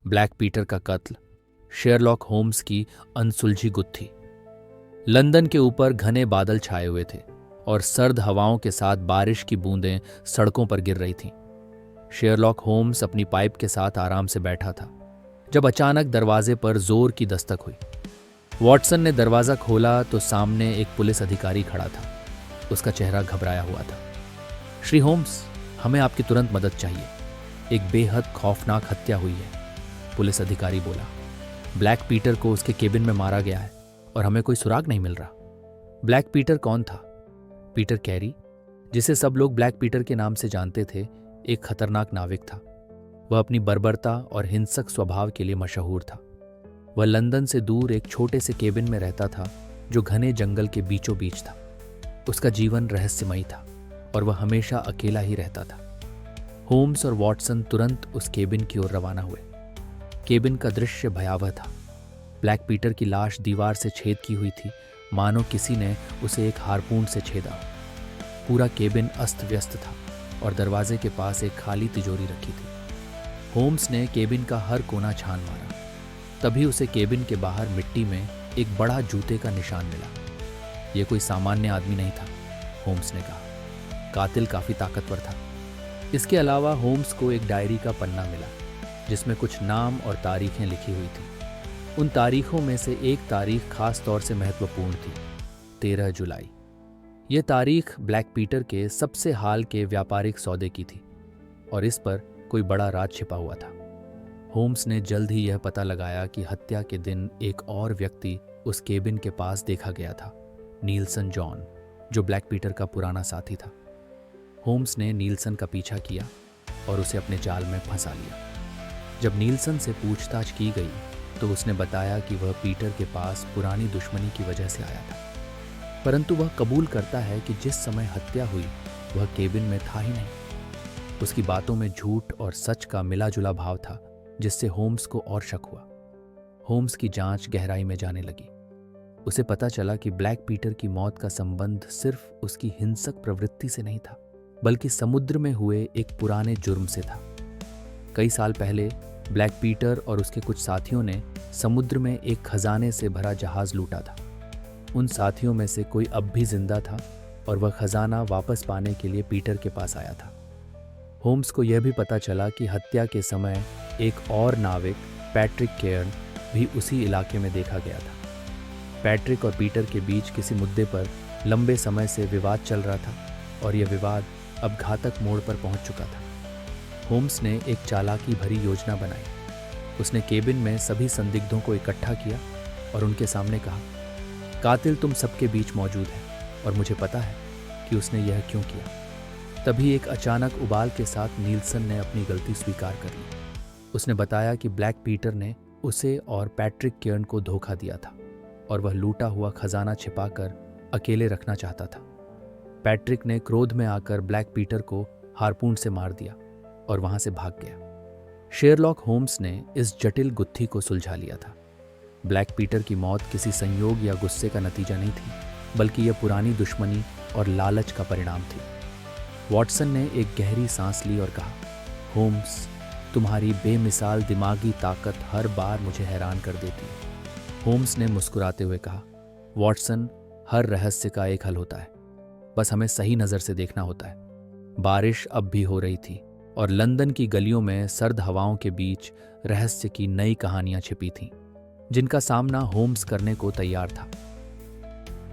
Black Peter का कत्ल, Sherlock Holmes की अनसुलझी गुत्थी। लंदन के ऊपर घने बादल छाए हुए थे और सर्द हवाओं के साथ बारिश की बूंदें सड़कों पर गिर रही थीं। शेरलॉक होम्स अपनी पाइप के साथ आराम से बैठा था जब अचानक दरवाजे पर जोर की दस्तक हुई। वॉटसन ने दरवाजा खोला तो सामने एक पुलिस अधिकारी खड़ा था। उसका चेहरा घबराया हुआ था। श्री होम्स, हमें आपकी तुरंत मदद चाहिए। एक बेहद खौफनाक हत्या हुई है, पुलिस अधिकारी बोला। ब्लैक पीटर को उसके केबिन में मारा गया है और हमें कोई सुराग नहीं मिल रहा। ब्लैक पीटर कौन था? पीटर कैरी, जिसे सब लोग ब्लैक पीटर के नाम से जानते थे, एक खतरनाक नाविक था। वह अपनी बर्बरता और हिंसक स्वभाव के लिए मशहूर था। वह लंदन से दूर एक छोटे से केबिन में रहता था जो घने जंगल के बीचों बीच था। उसका जीवन रहस्यमयी था और वह हमेशा अकेला ही रहता था। होम्स और वॉटसन तुरंत उस केबिन की ओर रवाना हुए। केबिन का दृश्य भयावह था। ब्लैक पीटर की लाश दीवार से छेद की हुई थी, मानो किसी ने उसे एक हारपून से छेदा। पूरा केबिन अस्त व्यस्त था और दरवाजे के पास एक खाली तिजोरी रखी थी। होम्स ने केबिन का हर कोना छान मारा। तभी उसे केबिन के बाहर मिट्टी में एक बड़ा जूते का निशान मिला। यह कोई सामान्य आदमी नहीं था, होम्स ने कहा। कातिल काफी ताकतवर था। इसके अलावा होम्स को एक डायरी का पन्ना मिला जिसमें कुछ नाम और तारीखें लिखी हुई थी। उन तारीखों में से एक तारीख खास तौर से महत्वपूर्ण थी, 13 जुलाई। यह तारीख ब्लैक पीटर के सबसे हाल के व्यापारिक सौदे की थी और इस पर कोई बड़ा राज छिपा हुआ था। होम्स ने जल्द ही यह पता लगाया कि हत्या के दिन एक और व्यक्ति उस केबिन के पास देखा गया था, नीलसन जॉन, जो ब्लैक पीटर का पुराना साथी था। होम्स ने नीलसन का पीछा किया और उसे अपने जाल में फंसा लिया। जब नीलसन से पूछताछ की गई तो उसने बताया कि वह पीटर के पास पुरानी दुश्मनी की वजह से आया था, परंतु वह कबूल करता है कि जिस समय हत्या हुई वह केबिन में था ही नहीं। उसकी बातों में झूठ और सच का मिला जुला भाव था, जिससे होम्स को और शक हुआ। होम्स की जांच गहराई में जाने लगी। उसे पता चला कि ब्लैक पीटर की मौत का संबंध सिर्फ उसकी हिंसक प्रवृत्ति से नहीं था, बल्कि समुद्र में हुए एक पुराने जुर्म से था। कई साल पहले ब्लैक पीटर और उसके कुछ साथियों ने समुद्र में एक खजाने से भरा जहाज लूटा था। उन साथियों में से कोई अब भी जिंदा था और वह खजाना वापस पाने के लिए पीटर के पास आया था। होम्स को यह भी पता चला कि हत्या के समय एक और नाविक, पैट्रिक केयर्न, भी उसी इलाके में देखा गया था। पैट्रिक और पीटर के बीच किसी मुद्दे पर लंबे समय से विवाद चल रहा था और यह विवाद अब घातक मोड़ पर पहुंच चुका था। होम्स ने एक चालाकी भरी योजना बनाई। उसने केबिन में सभी संदिग्धों को इकट्ठा किया और उनके सामने कहा, कातिल तुम सबके बीच मौजूद है और मुझे पता है कि उसने यह क्यों किया। तभी एक अचानक उबाल के साथ नीलसन ने अपनी गलती स्वीकार कर ली। उसने बताया कि ब्लैक पीटर ने उसे और पैट्रिक केयर्न को धोखा दिया था और वह लूटा हुआ खजाना छिपाकर अकेले रखना चाहता था। पैट्रिक ने क्रोध में आकर ब्लैक पीटर को हारपून से मार दिया और वहां से भाग गया। शेरलॉक होम्स ने इस जटिल गुत्थी को सुलझा लिया था। ब्लैक पीटर की मौत किसी संयोग या गुस्से का नतीजा नहीं थी, बल्कि यह पुरानी दुश्मनी और लालच का परिणाम थी। वॉटसन ने एक गहरी सांस ली और कहा, होम्स, तुम्हारी बेमिसाल दिमागी ताकत हर बार मुझे हैरान कर देती है। होम्स ने मुस्कुराते हुए कहा, वॉटसन, हर रहस्य का एक हल होता है, बस हमें सही नज़र से देखना होता है। बारिश अब भी हो रही थी और लंदन की गलियों में सर्द हवाओं के बीच रहस्य की नई कहानियां छिपी थीं, जिनका सामना होम्स करने को तैयार था।